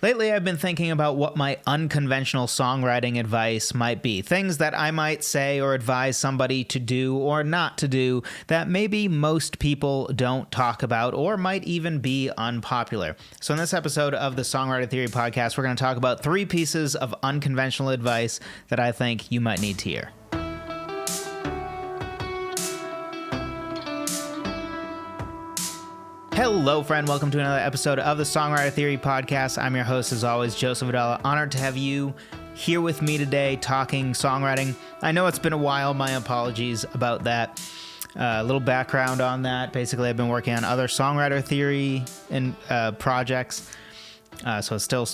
Lately, I've been thinking about what my unconventional songwriting advice might be. Things that I might say or advise somebody to do or not to do that maybe most people don't talk about or might even be unpopular. So in this episode of the Songwriter Theory podcast, we're going to talk about 3 pieces of unconventional advice that I think you might need to hear. Hello, friend. Welcome to another episode of the Songwriter Theory podcast. I'm your host, as always, Joseph Adela. Honored to have you here with me today talking songwriting. I know it's been a while. My apologies about that. A little background on that. Basically, I've been working on other songwriter theory and projects. So still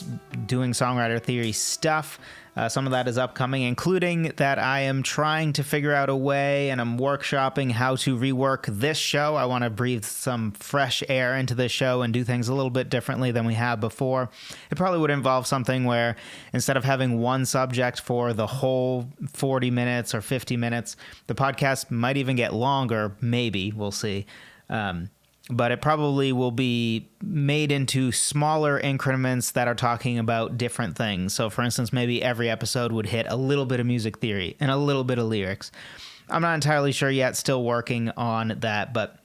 doing songwriter theory stuff. Some of that is upcoming, including that I am trying to figure out a way and I'm workshopping how to rework this show. I want to breathe some fresh air into this show and do things a little bit differently than we have before. It probably would involve something where instead of having one subject for the whole 40 minutes or 50 minutes, the podcast might even get longer. Maybe. We'll see. But it probably will be made into smaller increments that are talking about different things. So, for instance, maybe every episode would hit a little bit of music theory and a little bit of lyrics. I'm not entirely sure yet, still working on that, but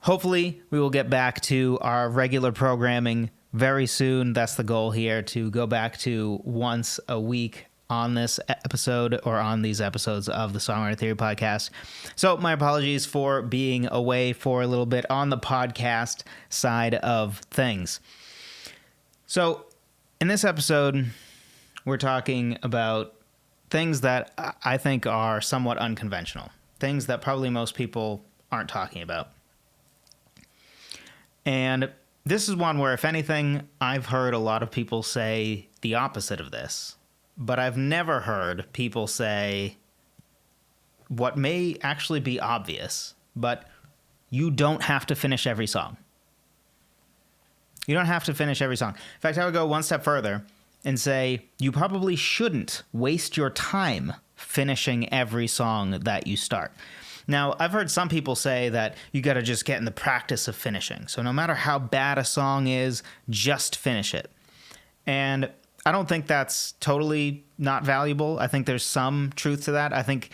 hopefully we will get back to our regular programming very soon. That's the goal here, to go back to once a week on this episode or on these episodes of the Songwriter Theory podcast. So my apologies for being away for a little bit on the podcast side of things. So in this episode, we're talking about things that I think are somewhat unconventional, things that probably most people aren't talking about. And this is one where, if anything, I've heard a lot of people say the opposite of this. But I've never heard people say what may actually be obvious, but you don't have to finish every song. You don't have to finish every song. In fact, I would go one step further and say you probably shouldn't waste your time finishing every song that you start. Now, I've heard some people say that you got to just get in the practice of finishing. So no matter how bad a song is, just finish it. And I don't think that's totally not valuable. I think there's some truth to that. I think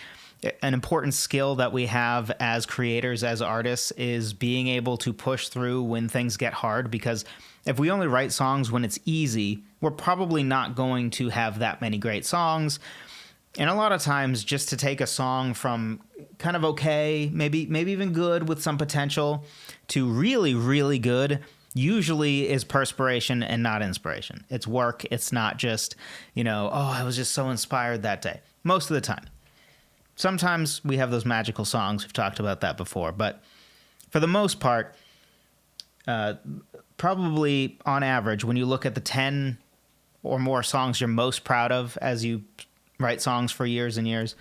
an important skill that we have as creators, as artists, is being able to push through when things get hard, because if we only write songs when it's easy, we're probably not going to have that many great songs. And a lot of times, just to take a song from kind of okay, maybe even good with some potential, to really, really good, usually is perspiration and not inspiration. It's work. It's not just, I was just so inspired that day. Most of the time. Sometimes we have those magical songs. We've talked about that before. But for the most part, probably on average, when you look at the 10 or more songs you're most proud of as you write songs for years and years,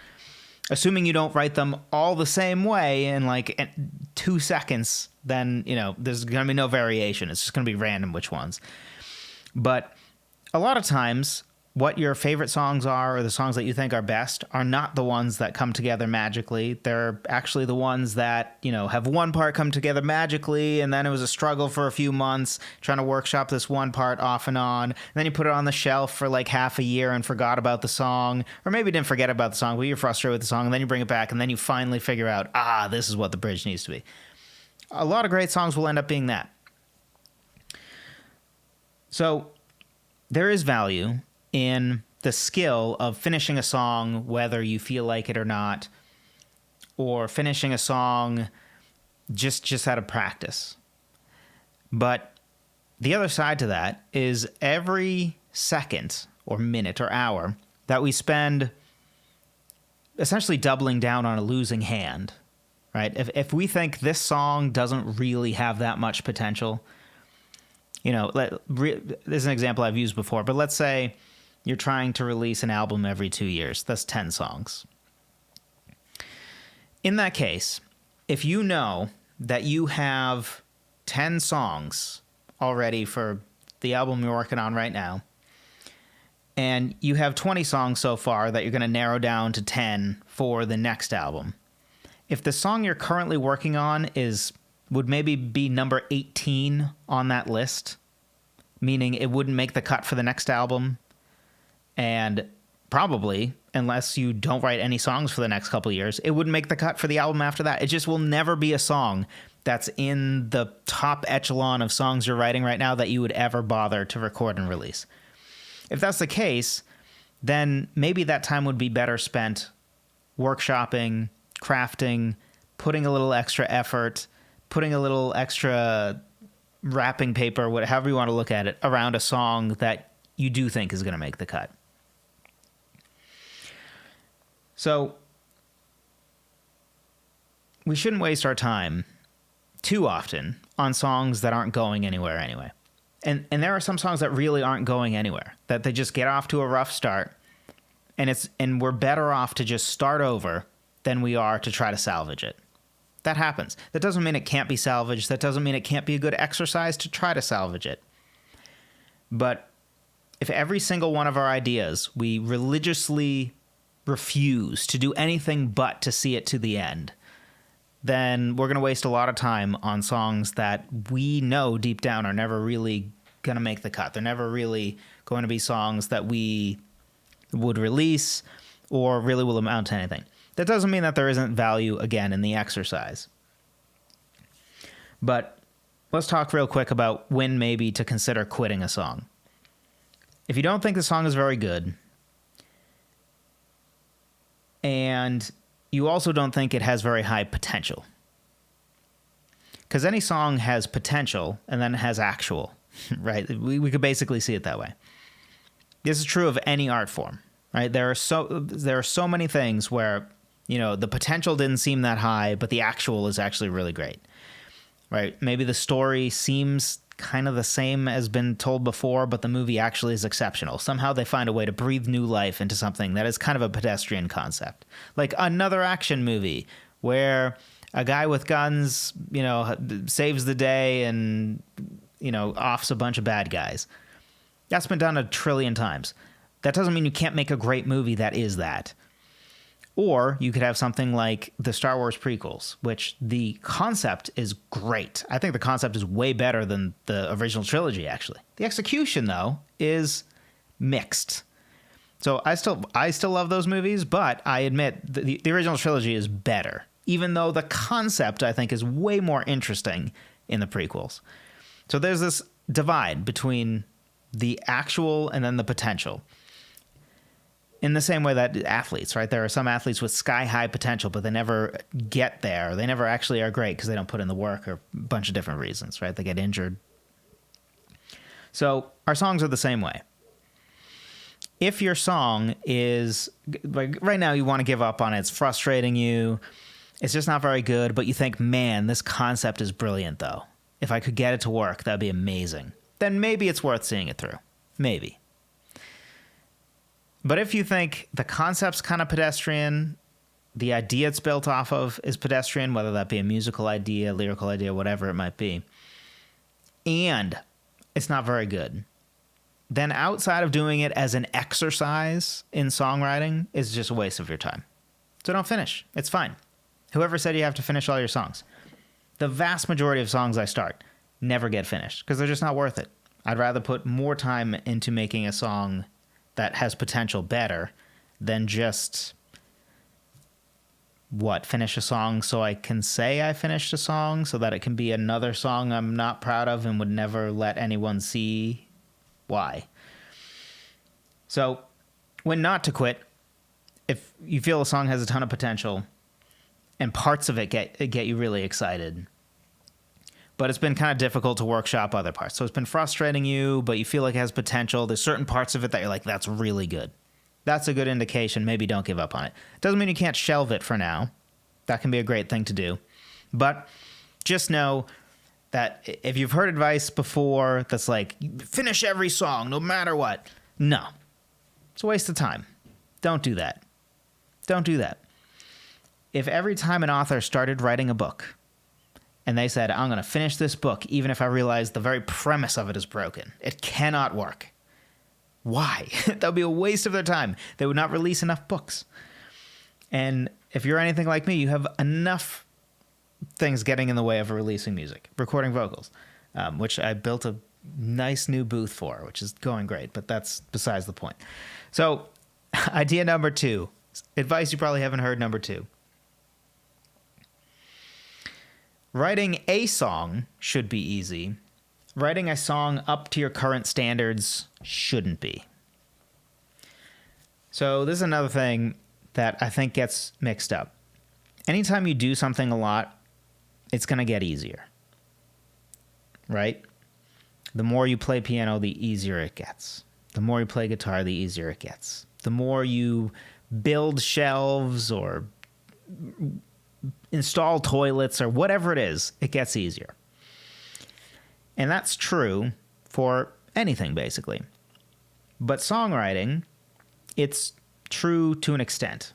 assuming you don't write them all the same way in like 2 seconds, then, there's going to be no variation. It's just going to be random which ones. But a lot of times, what your favorite songs are, or the songs that you think are best, are not the ones that come together magically. They're actually the ones that, have one part come together magically, and then it was a struggle for a few months trying to workshop this one part off and on. And then you put it on the shelf for like half a year and forgot about the song, or maybe didn't forget about the song, but you're frustrated with the song, and then you bring it back, and then you finally figure out, this is what the bridge needs to be. A lot of great songs will end up being that. So there is value in the skill of finishing a song whether you feel like it or not, or finishing a song just out of practice. But the other side to that is every second or minute or hour that we spend essentially doubling down on a losing hand, right? If we think this song doesn't really have that much potential, this is an example I've used before, but let's say you're trying to release an album every 2 years. That's 10 songs. In that case, if you know that you have 10 songs already for the album you're working on right now, and you have 20 songs so far that you're going to narrow down to 10 for the next album, if the song you're currently working on would maybe be number 18 on that list, meaning it wouldn't make the cut for the next album. And probably, unless you don't write any songs for the next couple of years, it wouldn't make the cut for the album after that. It just will never be a song that's in the top echelon of songs you're writing right now that you would ever bother to record and release. If that's the case, then maybe that time would be better spent workshopping, crafting, putting a little extra effort, putting a little extra wrapping paper, however you want to look at it, around a song that you do think is going to make the cut. So we shouldn't waste our time too often on songs that aren't going anywhere anyway. And there are some songs that really aren't going anywhere, that they just get off to a rough start, and we're better off to just start over than we are to try to salvage it. That happens. That doesn't mean it can't be salvaged. That doesn't mean it can't be a good exercise to try to salvage it. But if every single one of our ideas we religiously refuse to do anything but to see it to the end, then we're going to waste a lot of time on songs that we know deep down are never really going to make the cut. They're never really going to be songs that we would release or really will amount to anything. That doesn't mean that there isn't value, again, in the exercise. But let's talk real quick about when maybe to consider quitting a song. If you don't think the song is very good, and you also don't think it has very high potential, because any song has potential and then it has actual, right? We could basically see it that way. This is true of any art form, right? There are so many things where, the potential didn't seem that high, but the actual is actually really great, right? Maybe the story seems kind of the same as been told before, but the movie actually is exceptional. Somehow they find a way to breathe new life into something that is kind of a pedestrian concept. Like another action movie where a guy with guns, saves the day and, offs a bunch of bad guys. That's been done 1 trillion times. That doesn't mean you can't make a great movie that is that. Or you could have something like the Star Wars prequels, which the concept is great. I think the concept is way better than the original trilogy, actually. The execution, though, is mixed. So I still love those movies, but I admit the original trilogy is better, even though the concept, I think, is way more interesting in the prequels. So there's this divide between the actual and then the potential. In the same way that athletes, right? There are some athletes with sky-high potential, but they never get there. They never actually are great because they don't put in the work or a bunch of different reasons, right? They get injured. So our songs are the same way. If your song is, like right now you want to give up on it, it's frustrating you, it's just not very good, but you think, man, this concept is brilliant though. If I could get it to work, that'd be amazing. Then maybe it's worth seeing it through. Maybe. But if you think the concept's kind of pedestrian, the idea it's built off of is pedestrian, whether that be a musical idea, lyrical idea, whatever it might be, and it's not very good, then outside of doing it as an exercise in songwriting is just a waste of your time. So don't finish. It's fine. Whoever said you have to finish all your songs? The vast majority of songs I start never get finished because they're just not worth it. I'd rather put more time into making a song that has potential better than just, finish a song so I can say I finished a song so that it can be another song I'm not proud of and would never let anyone see why. So when not to quit, if you feel a song has a ton of potential and parts of it get you really excited, but it's been kind of difficult to workshop other parts. So it's been frustrating you, but you feel like it has potential. There's certain parts of it that you're like, that's really good. That's a good indication. Maybe don't give up on it. Doesn't mean you can't shelve it for now. That can be a great thing to do. But just know that if you've heard advice before that's like, finish every song no matter what. No. It's a waste of time. Don't do that. Don't do that. If every time an author started writing a book, and they said, I'm going to finish this book even if I realize the very premise of it is broken, it cannot work. Why? That would be a waste of their time. They would not release enough books. And if you're anything like me, you have enough things getting in the way of releasing music, recording vocals, which I built a nice new booth for, which is going great, but that's besides the point. So, idea number 2, advice you probably haven't heard, number 2. Writing a song should be easy. Writing a song up to your current standards shouldn't be. So this is another thing that I think gets mixed up. Anytime you do something a lot, it's going to get easier, right? The more you play piano, the easier it gets. The more you play guitar, the easier it gets. The more you build shelves or install toilets or whatever it is, it gets easier. And that's true for anything, basically. But songwriting, it's true to an extent.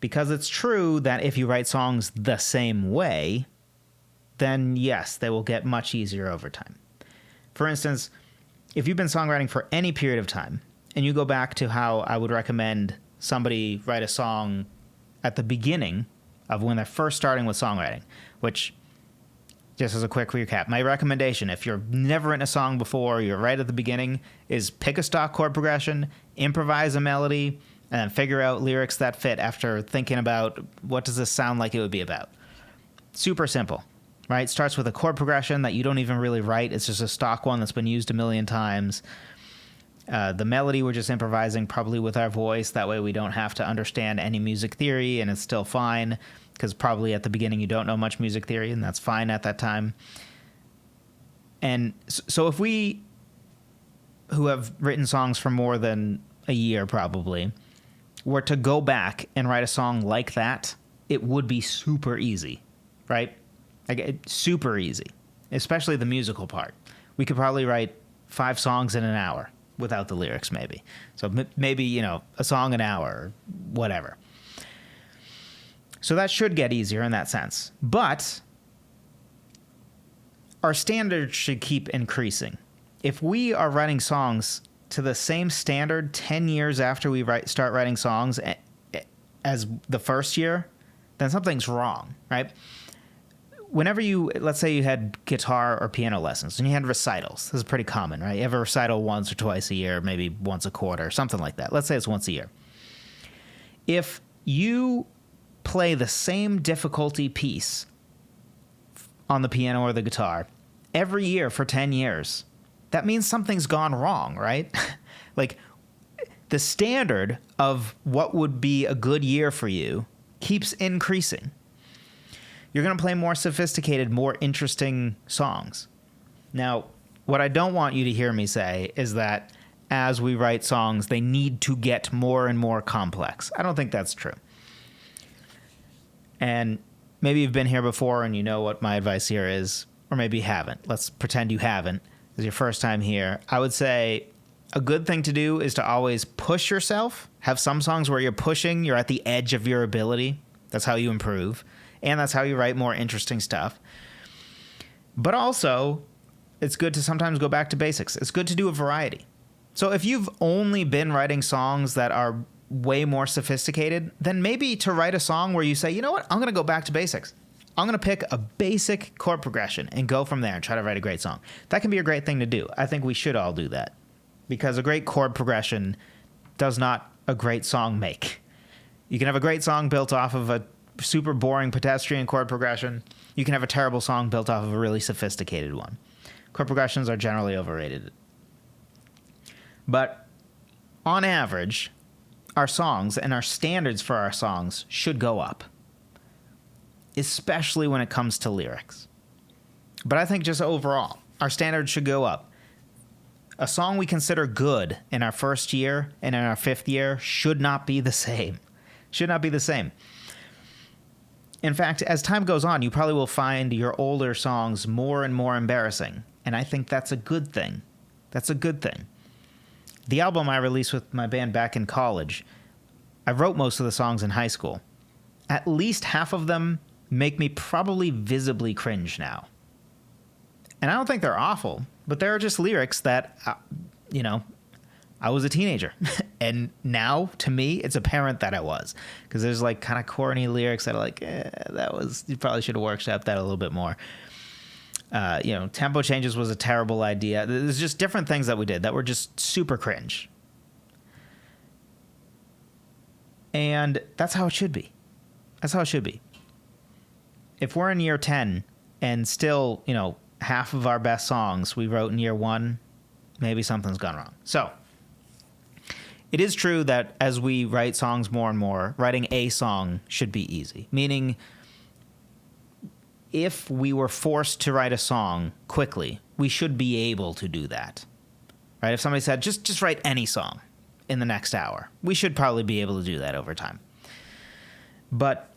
Because it's true that if you write songs the same way, then yes, they will get much easier over time. For instance, if you've been songwriting for any period of time, and you go back to how I would recommend somebody write a song at the beginning of when they're first starting with songwriting, which, just as a quick recap, my recommendation, if you've never written a song before, you're right at the beginning, is pick a stock chord progression, improvise a melody, and then figure out lyrics that fit after thinking about what does this sound like it would be about. Super simple, right? Starts with a chord progression that you don't even really write. It's just a stock one that's been used a million times. The melody, we're just improvising probably with our voice. That way we don't have to understand any music theory, and it's still fine, because probably at the beginning you don't know much music theory, and that's fine at that time. And so if we, who have written songs for more than a year probably, were to go back and write a song like that, it would be super easy, right? Like, super easy, especially the musical part. We could probably write 5 songs in an hour without the lyrics, maybe. So maybe, a song an hour or whatever. So that should get easier in that sense. But our standards should keep increasing. If we are writing songs to the same standard 10 years after we start writing songs as the first year, then something's wrong, right? Whenever let's say you had guitar or piano lessons and you had recitals, this is pretty common, right? You have a recital once or twice a year, maybe once a quarter, something like that. Let's say it's once a year. If you play the same difficulty piece on the piano or the guitar every year for 10 years, that means something's gone wrong, right? Like, the standard of what would be a good year for you keeps increasing. You're going to play more sophisticated, more interesting songs. Now, what I don't want you to hear me say is that as we write songs, they need to get more and more complex. I don't think that's true. And maybe you've been here before and you know what my advice here is, or maybe you haven't. Let's pretend you haven't. It's your first time here. I would say a good thing to do is to always push yourself. Have some songs where you're at the edge of your ability. That's how you improve. And that's how you write more interesting stuff. But also, it's good to sometimes go back to basics. It's good to do a variety. So if you've only been writing songs that are way more sophisticated, then maybe to write a song where you say, you know what, I'm going to go back to basics. I'm going to pick a basic chord progression and go from there and try to write a great song. That can be a great thing to do. I think we should all do that, because a great chord progression does not a great song make. You can have a great song built off of a super boring pedestrian chord progression. You can have a terrible song built off of a really sophisticated one. Chord progressions are generally overrated. But on average, our songs and our standards for our songs should go up, especially when it comes to lyrics. But I think just overall, our standards should go up. A song we consider good in our first year and in our 5th year should not be the same. Should not be the same. In fact, as time goes on, you probably will find your older songs more and more embarrassing. And I think that's a good thing. That's a good thing. The album I released with my band back in college, I wrote most of the songs in high school. At least half of them make me probably visibly cringe now. And I don't think they're awful, but there are just lyrics that, I was a teenager. And now, to me, it's apparent that I was. Because there's like kind of corny lyrics that are like, you probably should have workshopped that a little bit more. Tempo changes was a terrible idea. There's just different things that we did that were just super cringe. And that's how it should be. That's how it should be. If we're in year 10 and still, half of our best songs we wrote in year 1, maybe something's gone wrong. So it is true that as we write songs more and more, writing a song should be easy. Meaning, if we were forced to write a song quickly, we should be able to do that. Right? If somebody said, just write any song in the next hour, we should probably be able to do that over time. But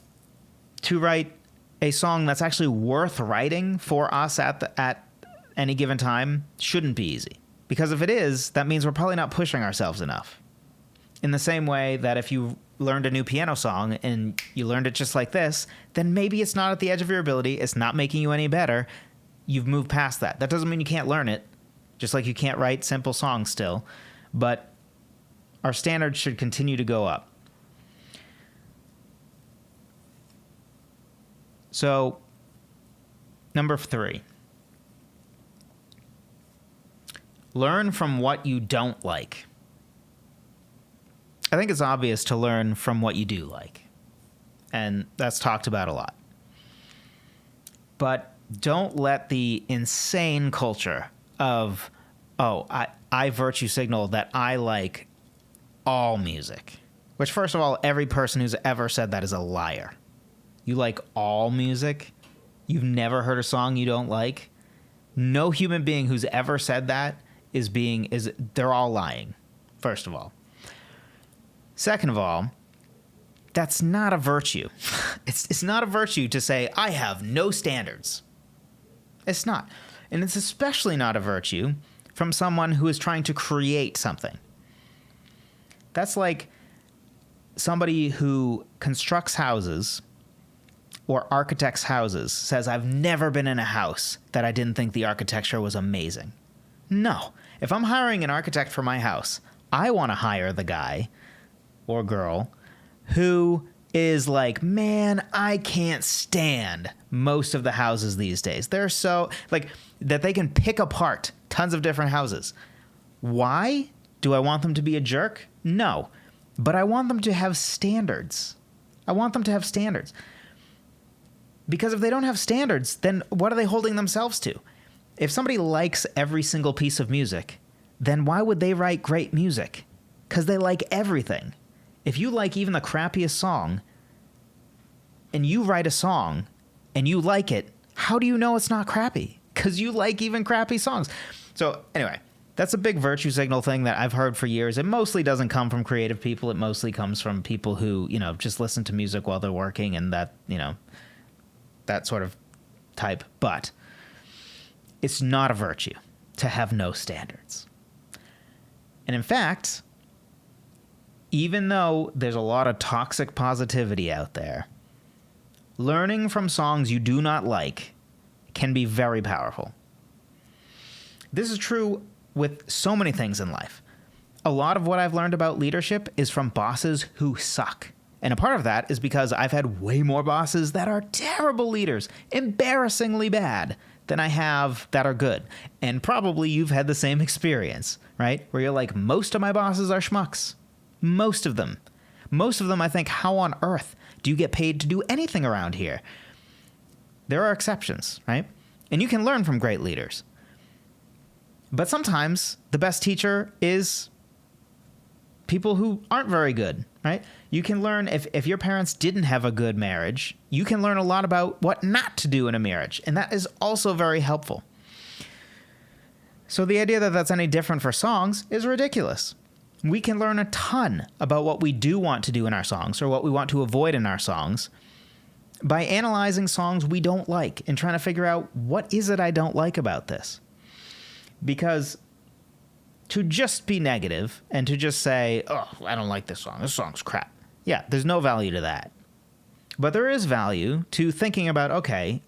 to write a song that's actually worth writing for us at any given time shouldn't be easy. Because if it is, that means we're probably not pushing ourselves enough. In the same way that if you learned a new piano song and you learned it just like this, then maybe it's not at the edge of your ability. It's not making you any better. You've moved past that. That doesn't mean you can't learn it, just like you can't write simple songs still. But our standards should continue to go up. So, number 3. Learn from what you don't like. I think it's obvious to learn from what you do like. And that's talked about a lot. But don't let the insane culture of, I virtue signal that I like all music. Which, first of all, every person who's ever said that is a liar. You like all music? You've never heard a song you don't like? No human being who's ever said that they're all lying, first of all. Second of all, that's not a virtue. It's not a virtue to say, I have no standards. It's not. And it's especially not a virtue from someone who is trying to create something. That's like somebody who constructs houses or architects houses says, I've never been in a house that I didn't think the architecture was amazing. No. If I'm hiring an architect for my house, I want to hire the guy or girl who is like, man, I can't stand most of the houses these days. They're so, that they can pick apart tons of different houses. Why? Do I want them to be a jerk? No. But I want them to have standards. Because if they don't have standards, then what are they holding themselves to? If somebody likes every single piece of music, then why would they write great music? Because they like everything. If you like even the crappiest song, and you write a song, and you like it, how do you know it's not crappy? Because you like even crappy songs. So anyway, that's a big virtue signal thing that I've heard for years. It mostly doesn't come from creative people. It mostly comes from people who, just listen to music while they're working and that, that sort of type. But it's not a virtue to have no standards. And in fact, even though there's a lot of toxic positivity out there, learning from songs you do not like can be very powerful. This is true with so many things in life. A lot of what I've learned about leadership is from bosses who suck. And a part of that is because I've had way more bosses that are terrible leaders, embarrassingly bad, than I have that are good. And probably you've had the same experience, right? Where you're like, most of my bosses are schmucks. Most of them. Most of them, I think, how on earth do you get paid to do anything around here? There are exceptions, right? And you can learn from great leaders. But sometimes the best teacher is people who aren't very good, right? You can learn, if your parents didn't have a good marriage, you can learn a lot about what not to do in a marriage. And that is also very helpful. So the idea that that's any different for songs is ridiculous. We can learn a ton about what we do want to do in our songs or what we want to avoid in our songs by analyzing songs we don't like and trying to figure out what is it I don't like about this. Because to just be negative and to just say, oh, I don't like this song's crap. Yeah, there's no value to that. But there is value to thinking about, okay,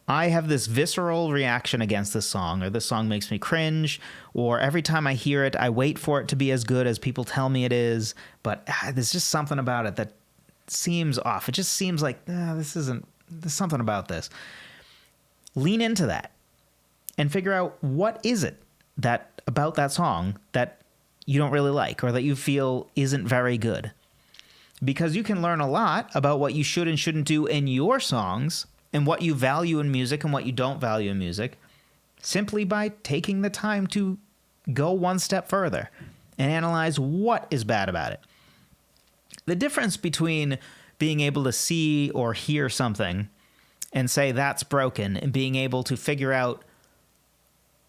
I have this visceral reaction against this song, or this song makes me cringe, or every time I hear it, I wait for it to be as good as people tell me it is, but there's just something about it that seems off. It just seems like, there's something about this. Lean into that. and figure out what is it that about that song that you don't really like or that you feel isn't very good. Because you can learn a lot about what you should and shouldn't do in your songs and what you value in music and what you don't value in music simply by taking the time to go one step further and analyze what is bad about it. The difference between being able to see or hear something and say that's broken and being able to figure out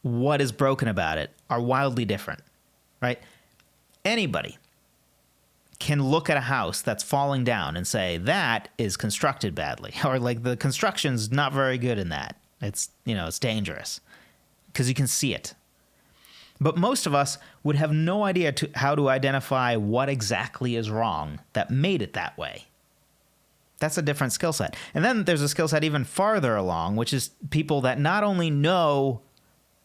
what is broken about it are wildly different, right? Anybody can look at a house that's falling down and say that is constructed badly, or like the construction's not very good in that. It's, it's dangerous because you can see it. But most of us would have no idea how to identify what exactly is wrong that made it that way. That's a different skill set. And then there's a skill set even farther along, which is people that not only know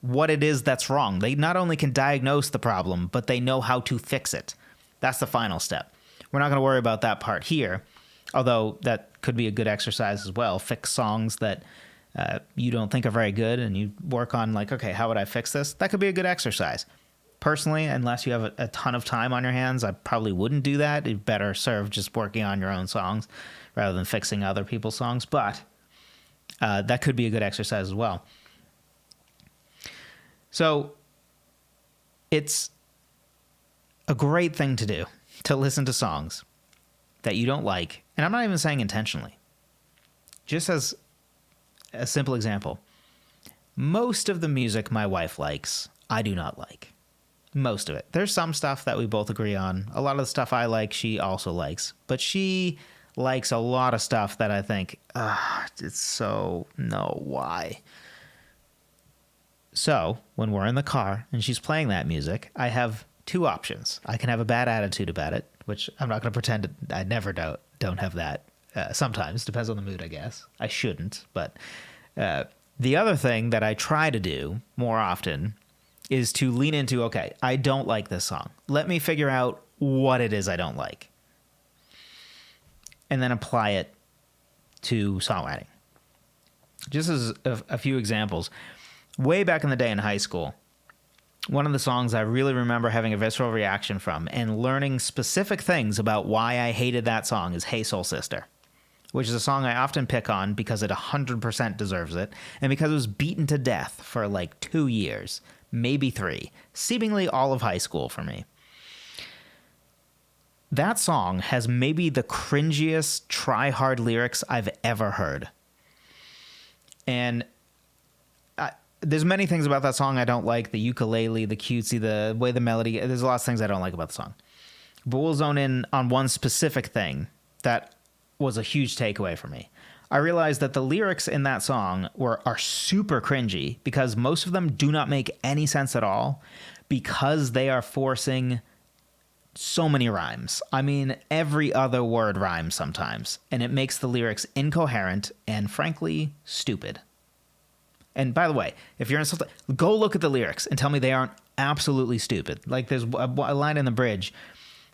what it is that's wrong, they not only can diagnose the problem, but they know how to fix it. That's the final step. We're not going to worry about that part here, although that could be a good exercise as well. Fix songs that you don't think are very good, and you work on like, okay, how would I fix this? That could be a good exercise. Personally, unless you have a ton of time on your hands, I probably wouldn't do that. You'd better serve just working on your own songs rather than fixing other people's songs. But that could be a good exercise as well. So it's a great thing to do, to listen to songs that you don't like. And I'm not even saying intentionally. Just as a simple example, most of the music my wife likes, I do not like. Most of it. There's some stuff that we both agree on. A lot of the stuff I like, she also likes. But she likes a lot of stuff that I think, it's so, no, why? So when we're in the car and she's playing that music, I have two options. I can have a bad attitude about it, which I'm not going to pretend I never don't have that. Sometimes, depends on the mood, I guess. I shouldn't, but the other thing that I try to do more often is to lean into, okay, I don't like this song. Let me figure out what it is I don't like, and then apply it to songwriting. Just as a few examples, way back in the day in high school, one of the songs I really remember having a visceral reaction from and learning specific things about why I hated that song is Hey Soul Sister, which is a song I often pick on because it 100% deserves it, and because it was beaten to death for like 2 years, maybe 3, seemingly all of high school for me. That song has maybe the cringiest try-hard lyrics I've ever heard. And there's many things about that song I don't like. The ukulele, the cutesy, the way the melody, there's lots of things I don't like about the song. But we'll zone in on one specific thing that was a huge takeaway for me. I realized that the lyrics in that song are super cringy because most of them do not make any sense at all because they are forcing so many rhymes. I mean, every other word rhymes sometimes, and it makes the lyrics incoherent and, frankly, stupid. And by the way, if you're insulted, go look at the lyrics and tell me they aren't absolutely stupid. Like there's a line in the bridge,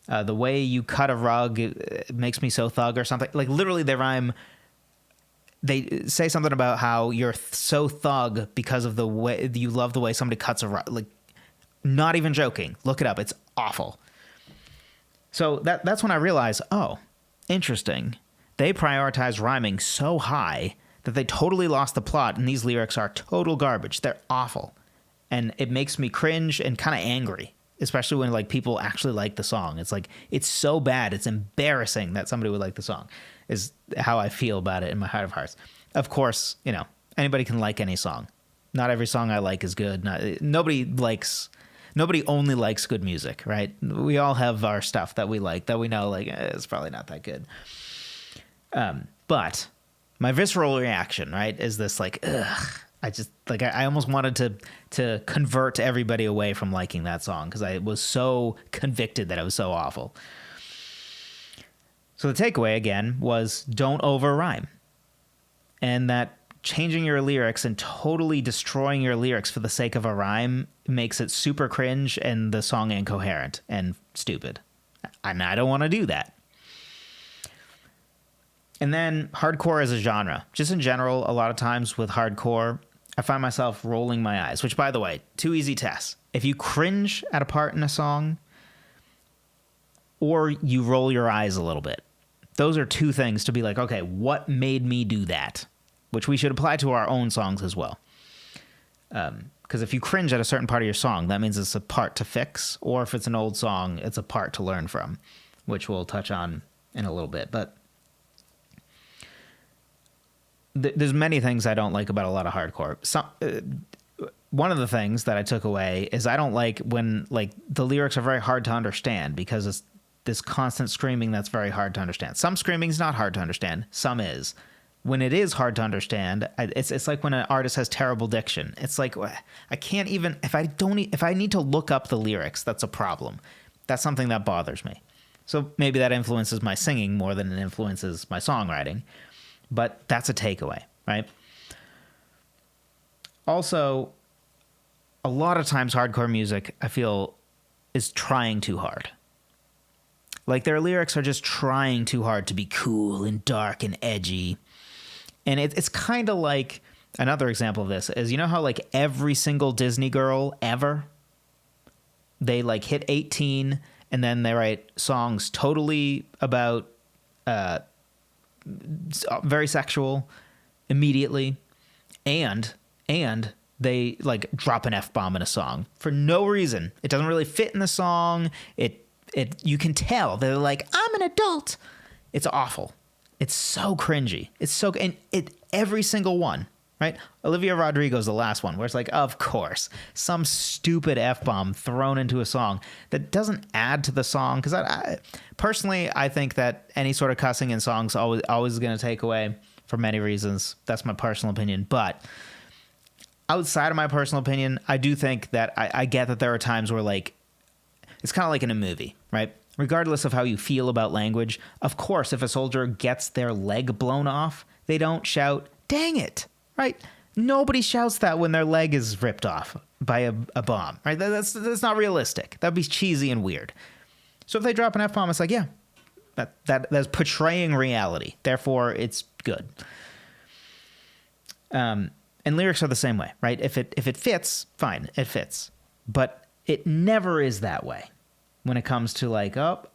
the way you cut a rug, it makes me so thug or something. Like literally they rhyme. They say something about how you're so thug because of the way you love the way somebody cuts a rug. Like, not even joking. Look it up. It's awful. So that's when I realized, oh, interesting. They prioritize rhyming so high that they totally lost the plot, and these lyrics are total garbage. They're awful. And it makes me cringe and kind of angry, especially when like people actually like the song. It's like, it's so bad. It's embarrassing that somebody would like the song, is how I feel about it in my heart of hearts. Of course, anybody can like any song. Not every song I like is good. Nobody only likes good music, right? We all have our stuff that we like, that we know like it's probably not that good. But my visceral reaction, right, is this like, ugh. I just like I almost wanted to convert everybody away from liking that song because I was so convicted that it was so awful. So the takeaway again was don't over rhyme, and that changing your lyrics and totally destroying your lyrics for the sake of a rhyme makes it super cringe and the song incoherent and stupid. And I don't want to do that. And then hardcore as a genre. Just in general, a lot of times with hardcore, I find myself rolling my eyes, which, by the way, two easy tests. If you cringe at a part in a song or you roll your eyes a little bit, those are two things to be like, okay, what made me do that? Which we should apply to our own songs as well. Because if you cringe at a certain part of your song, that means it's a part to fix, or if it's an old song, it's a part to learn from, which we'll touch on in a little bit. But there's many things I don't like about a lot of hardcore. One of the things that I took away is I don't like when like the lyrics are very hard to understand because it's this constant screaming that's very hard to understand. Some screaming is not hard to understand. Some is. When it is hard to understand, it's like when an artist has terrible diction. It's like I can't even if I need to look up the lyrics, that's a problem. That's something that bothers me. So maybe that influences my singing more than it influences my songwriting, but that's a takeaway, right? Also, a lot of times hardcore music, I feel, is trying too hard. Like their lyrics are just trying too hard to be cool and dark and edgy. And it's kind of like, another example of this is, you know how like every single Disney girl ever, they like hit 18 and then they write songs totally about, very sexual immediately. And they like drop an F-bomb in a song for no reason. It doesn't really fit in the song. You can tell they're like, I'm an adult. It's awful. It's so cringy. Every single one, right? Olivia Rodrigo's the last one where it's like, of course, some stupid F-bomb thrown into a song that doesn't add to the song. Because I personally, I think that any sort of cussing in songs always going to take away for many reasons. That's my personal opinion. But outside of my personal opinion, I do think that I get that there are times where like, it's kind of like in a movie, right? Regardless of how you feel about language, of course, if a soldier gets their leg blown off, they don't shout, dang it, right? Nobody shouts that when their leg is ripped off by a bomb, right? That's not realistic. That'd be cheesy and weird. So if they drop an F-bomb, it's like, yeah, that's portraying reality. Therefore, it's good. And lyrics are the same way, right? If it fits, fine, it fits. But it never is that way. When it comes to like, oh,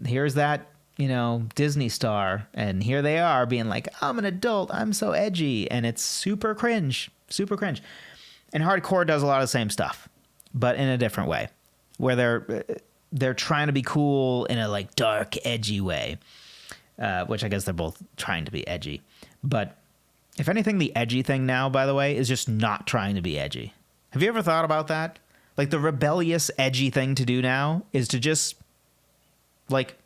here's that, Disney star, and here they are being like, I'm an adult, I'm so edgy, and it's super cringe. And hardcore does a lot of the same stuff, but in a different way, where they're trying to be cool in a like dark, edgy way, which I guess they're both trying to be edgy. But if anything, the edgy thing now, by the way, is just not trying to be edgy. Have you ever thought about that? Like the rebellious, edgy thing to do now is to just, like,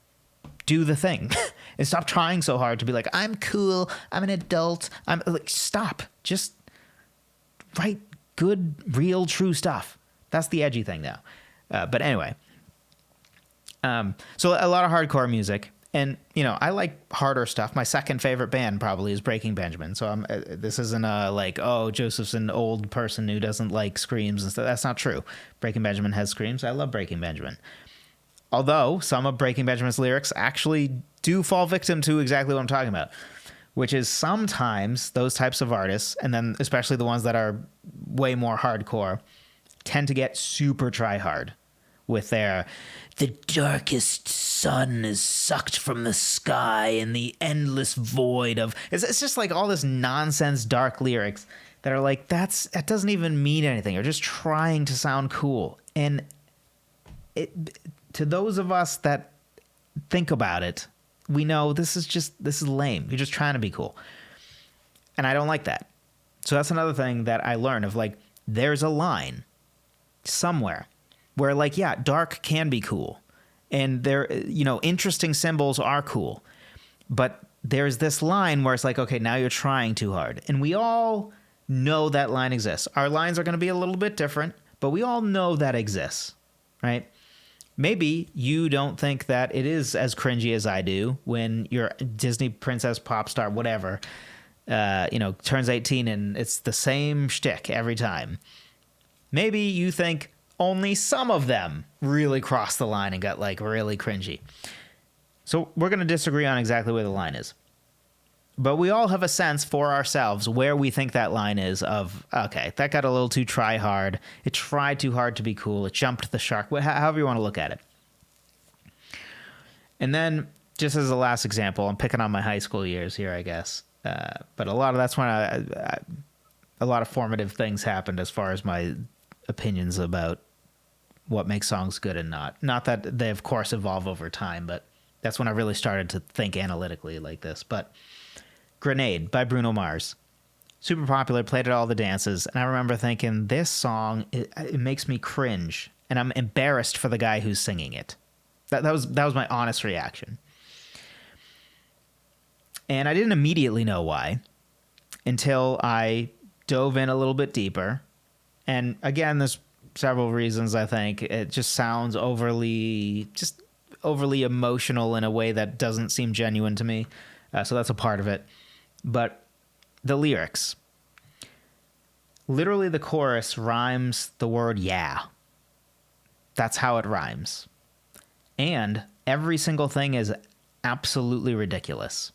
do the thing and stop trying so hard to be like, I'm cool, I'm an adult, I'm like, stop. Just write good, real, true stuff. That's the edgy thing now. But anyway, so a lot of hardcore music. And, I like harder stuff. My second favorite band probably is Breaking Benjamin. So this isn't like, oh, Joseph's an old person who doesn't like screams and stuff. That's not true. Breaking Benjamin has screams. I love Breaking Benjamin. Although some of Breaking Benjamin's lyrics actually do fall victim to exactly what I'm talking about, which is sometimes those types of artists, and then especially the ones that are way more hardcore, tend to get super try hard with their, the darkest sun is sucked from the sky in the endless void of, it's just like all this nonsense dark lyrics that are like, that doesn't even mean anything. You're just trying to sound cool. And to those of us that think about it, we know this is lame. You're just trying to be cool. And I don't like that. So that's another thing that I learned of like, there's a line somewhere where like, yeah, dark can be cool. And there, interesting symbols are cool. But there's this line where it's like, okay, now you're trying too hard. And we all know that line exists. Our lines are going to be a little bit different, but we all know that exists, right? Maybe you don't think that it is as cringy as I do when your Disney princess, pop star, whatever, turns 18 and it's the same shtick every time. Maybe you think only some of them really crossed the line and got like really cringy. So we're going to disagree on exactly where the line is. But we all have a sense for ourselves where we think that line is of, okay, that got a little too try hard. It tried too hard to be cool. It jumped the shark, however you want to look at it. And then, just as a last example, I'm picking on my high school years here, I guess. But that's when a lot of formative things happened as far as my opinions about what makes songs good and not. Not that they, of course, evolve over time, but that's when I really started to think analytically like this. But Grenade by Bruno Mars. Super popular, played at all the dances. And I remember thinking, this song, it makes me cringe. And I'm embarrassed for the guy who's singing it. That was my honest reaction. And I didn't immediately know why until I dove in a little bit deeper. And again, there's several reasons, I think. It just sounds overly emotional in a way that doesn't seem genuine to me. So that's a part of it. But the lyrics. Literally, the chorus rhymes the word yeah. That's how it rhymes. And every single thing is absolutely ridiculous.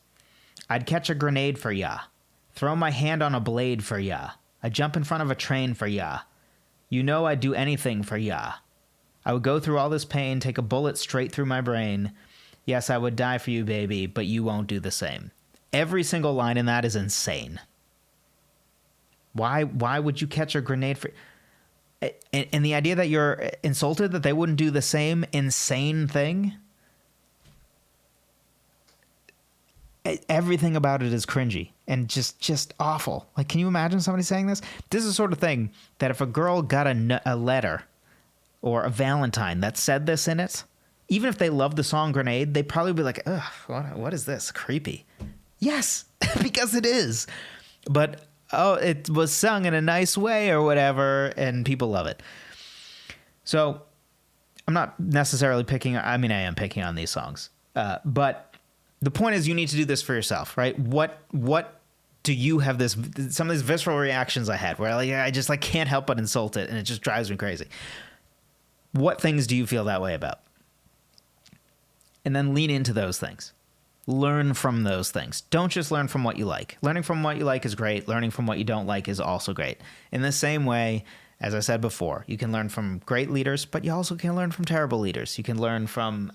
I'd catch a grenade for ya. Throw my hand on a blade for ya. I'd jump in front of a train for ya. You know I'd do anything for ya. I would go through all this pain, take a bullet straight through my brain. Yes, I would die for you, baby, but you won't do the same. Every single line in that is insane. Why would you catch a grenade for... And the idea that you're insulted that they wouldn't do the same insane thing... Everything about it is cringy and just awful. Like, can you imagine somebody saying this? This is the sort of thing that if a girl got a letter or a Valentine that said this in it, even if they loved the song Grenade, they'd probably be like, ugh, what is this? Creepy. Yes, because it is. But, it was sung in a nice way or whatever, and people love it. So I'm not necessarily I am picking on these songs. But the point is you need to do this for yourself, right? What do you have some of these visceral reactions I had where I just can't help but insult it and it just drives me crazy. What things do you feel that way about? And then lean into those things. Learn from those things. Don't just learn from what you like. Learning from what you like is great. Learning from what you don't like is also great. In the same way, as I said before, you can learn from great leaders, but you also can learn from terrible leaders. You can learn from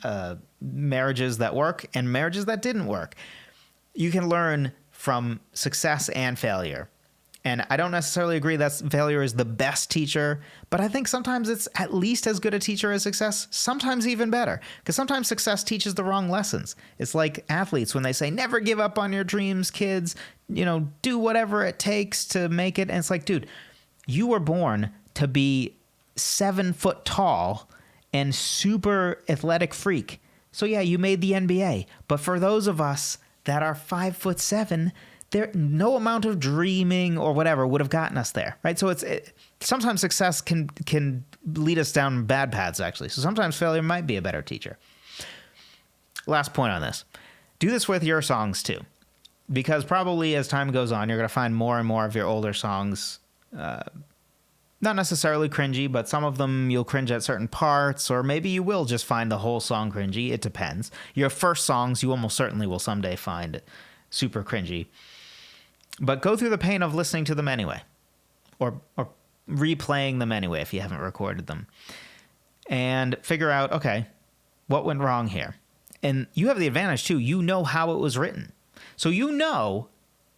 marriages that work and marriages that didn't work. You can learn from success and failure. And I don't necessarily agree that failure is the best teacher, but I think sometimes it's at least as good a teacher as success, sometimes even better, because sometimes success teaches the wrong lessons. It's like athletes when they say, never give up on your dreams, kids, do whatever it takes to make it. And it's like, dude, you were born to be 7 foot tall and super athletic freak. So yeah, you made the NBA, but for those of us that are 5'7", no amount of dreaming or whatever would have gotten us there, right? So sometimes success can lead us down bad paths, actually. So sometimes failure might be a better teacher. Last point on this. Do this with your songs, too. Because probably as time goes on, you're going to find more and more of your older songs, not necessarily cringy, but some of them you'll cringe at certain parts, or maybe you will just find the whole song cringy. It depends. Your first songs, you almost certainly will someday find super cringy. But go through the pain of listening to them anyway, or replaying them anyway if you haven't recorded them, and figure out, okay, what went wrong here? And you have the advantage, too. You know how it was written. So you know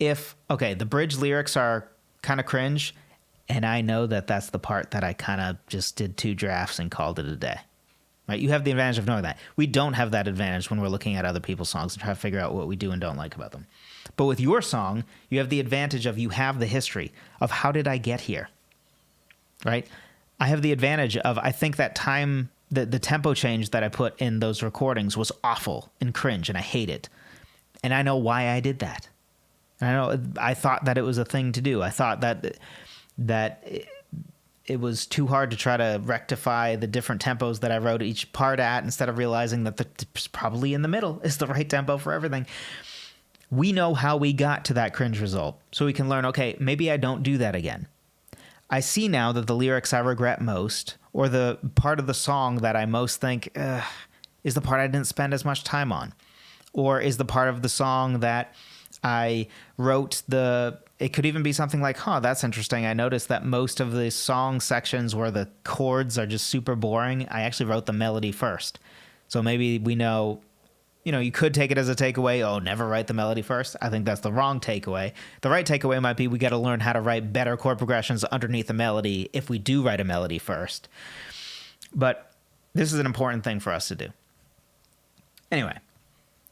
if, okay, the bridge lyrics are kind of cringe, and I know that that's the part that I kind of just did 2 drafts and called it a day. Right? You have the advantage of knowing that. We don't have that advantage when we're looking at other people's songs and try to figure out what we do and don't like about them. But with your song, you have the advantage of you have the history of how did I get here, right? I have the advantage of I think that time, the tempo change that I put in those recordings was awful and cringe, and I hate it. And I know why I did that. And I thought that it was a thing to do. I thought that it was too hard to try to rectify the different tempos that I wrote each part at instead of realizing that probably in the middle is the right tempo for everything. We know how we got to that cringe result, so we can learn, okay, maybe I don't do that again. I see now that the lyrics I regret most, or the part of the song that I most think, is the part I didn't spend as much time on, or is the part of the song that I wrote it could even be something like, that's interesting. I noticed that most of the song sections where the chords are just super boring, I actually wrote the melody first. So maybe we know, you could take it as a takeaway, never write the melody first. I think that's the wrong takeaway. The right takeaway might be we got to learn how to write better chord progressions underneath the melody if we do write a melody first. But this is an important thing for us to do. Anyway,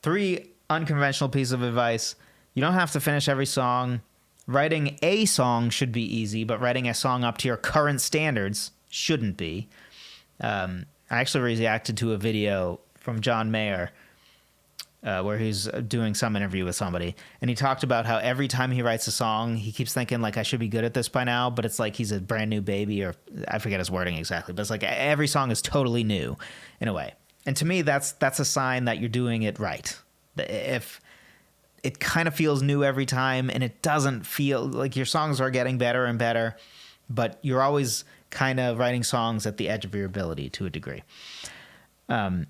3 unconventional pieces of advice. You don't have to finish every song. Writing a song should be easy, but writing a song up to your current standards shouldn't be. I actually reacted to a video from John Mayer where he's doing some interview with somebody, and he talked about how every time he writes a song, he keeps thinking, like, I should be good at this by now, but it's like he's a brand new baby, or I forget his wording exactly, but it's like every song is totally new in a way. And to me, that's a sign that you're doing it right. If it kind of feels new every time and it doesn't feel like your songs are getting better and better, but you're always kind of writing songs at the edge of your ability to a degree. And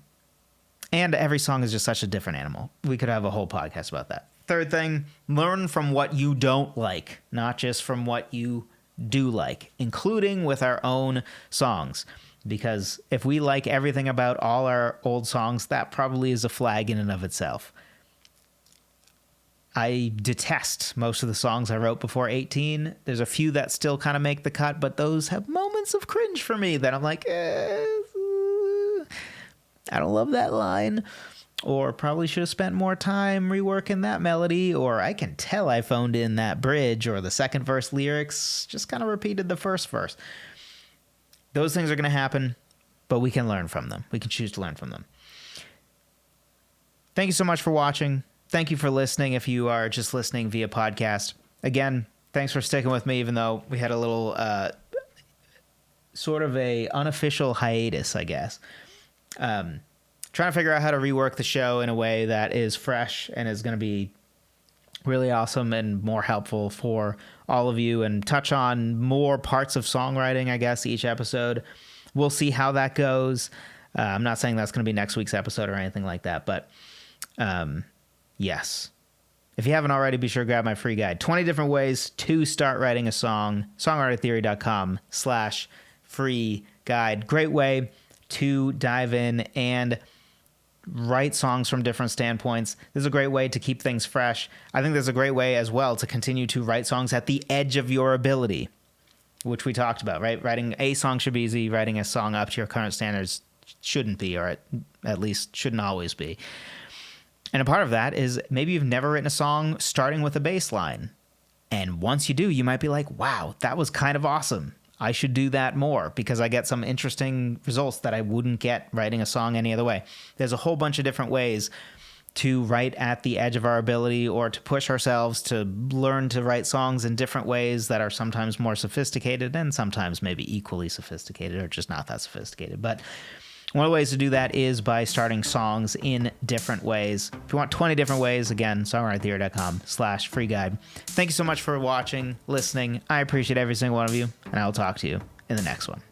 every song is just such a different animal. We could have a whole podcast about that. Third thing, learn from what you don't like, not just from what you do like, including with our own songs. Because if we like everything about all our old songs, that probably is a flag in and of itself. I detest most of the songs I wrote before 18. There's a few that still kind of make the cut, but those have moments of cringe for me that I'm like, I don't love that line, or probably should have spent more time reworking that melody, or I can tell I phoned in that bridge, or the second verse lyrics just kind of repeated the first verse. Those things are going to happen, but we can learn from them. We can choose to learn from them. Thank you so much for watching. Thank you for listening if you are just listening via podcast. Again, thanks for sticking with me, even though we had a little sort of a unofficial hiatus, I guess. Trying to figure out how to rework the show in a way that is fresh and is going to be really awesome and more helpful for all of you, and touch on more parts of songwriting, I guess, each episode. We'll see how that goes. I'm not saying that's going to be next week's episode or anything like that, but yes. If you haven't already, be sure to grab my free guide, 20 different ways to start writing a song, songwritertheory.com/free guide. Great way to dive in and write songs from different standpoints. This is a great way to keep things fresh. I think there's a great way as well to continue to write songs at the edge of your ability, which we talked about, right? Writing a song should be easy. Writing a song up to your current standards shouldn't be, or at least shouldn't always be. And a part of that is maybe you've never written a song starting with a bass line. And once you do, you might be like, wow, that was kind of awesome. I should do that more because I get some interesting results that I wouldn't get writing a song any other way. There's a whole bunch of different ways to write at the edge of our ability, or to push ourselves to learn to write songs in different ways that are sometimes more sophisticated and sometimes maybe equally sophisticated, or just not that sophisticated. But one of the ways to do that is by starting songs in different ways. If you want 20 different ways, again, songwritertheory.com/free guide. Thank you so much for watching, listening. I appreciate every single one of you, and I will talk to you in the next one.